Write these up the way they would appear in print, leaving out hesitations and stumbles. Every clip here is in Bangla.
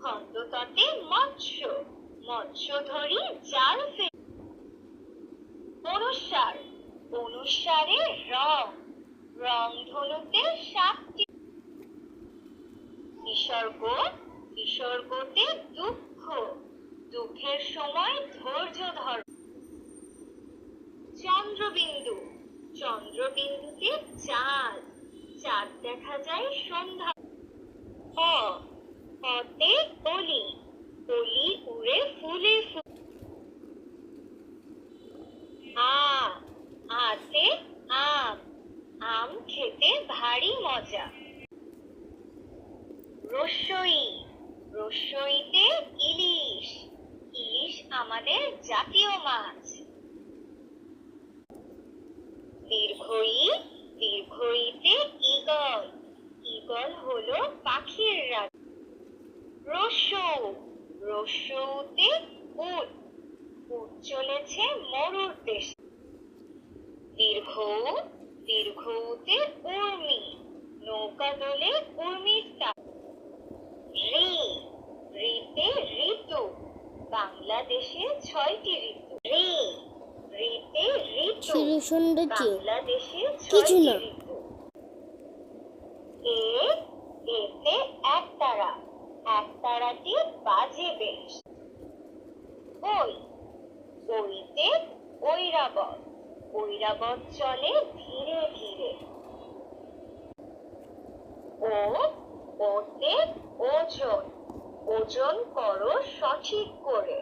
হন্ততটে মৎস্য, মৎস্য ধরি জাল ফেলি। অনুসার, অনুসারে রং, রং ধনুতে 7টি। বিসর্গ, বিসর্গতে দুঃখ, দুঃখের সময় ধৈর্য ধর। চন্দ্রবিন্দু, চন্দ্রবিন্দুতে চাঁদ, চাঁদ দেখা যায় সন্ধ্যা। হতে কলি, কলি উড়ে ফুলে ফুলে। আতে আম, আম খেতে ভারী মজা। রস্যই, রস্যইতে ইলিশ, ইলিশ আমাদের জাতীয় মাছ। দীর্ঘই, দীর্ঘইতে ঈগল, ঈগল হলো পাখির রাজা। রস্যৌ, রস্যৌতে উট, উট চলেছে মরুর দেশে। দীর্ঘৌ, দীর্ঘৌতে উর্মি, নৌকা দোলে উর্মির তাল। ঋ, ঋতে ঋতু, বাংলাদেশে 6টি ঋতু। ঋ, ঋতে ঋতু, বাংলাদেশে 6টি ঋতু। এতে একতারা, একতারাটি বাজে বেশ। ওই, ওইতে ঐরাবত, ঐরাবত চলে ধীরে ধীরে। ওতে ওজন, ওজন করো সঠিক করে।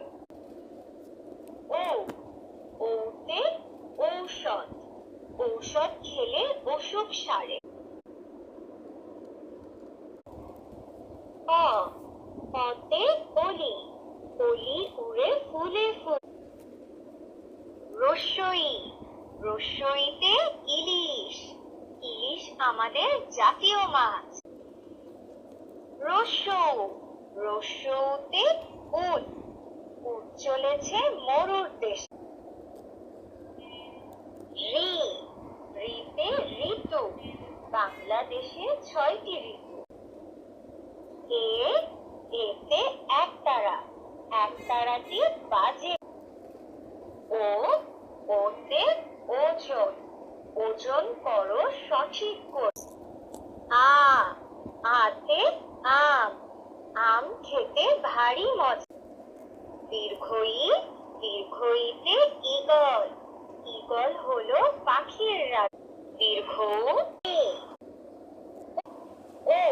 ওতে ঔষধ, ঔষধ খেলে অসুখ সারে। অতে কলি, কলি উড়ে ফুলে ফুলে। রস্যই, রস্যইতে ইলিশ, ইলিশ আমাদের জাতীয় মাছ। রস্যৌ, রস্যৌতে উট, উট চলেছে মরুর দেশে। ঋ, ঋতে ঋতু, বাংলাদেশে 6টি ঋতু। এতে একতারা, একতারাটি বাজে। ওতে ওজন, ওজন করো সঠিক করে। আতে আম, আম খেতে ভারী মজা। দীর্ঘই, দীর্ঘইতে ঈগল, ঈগল হলো পাখির রাজা। দীর্ঘ, ও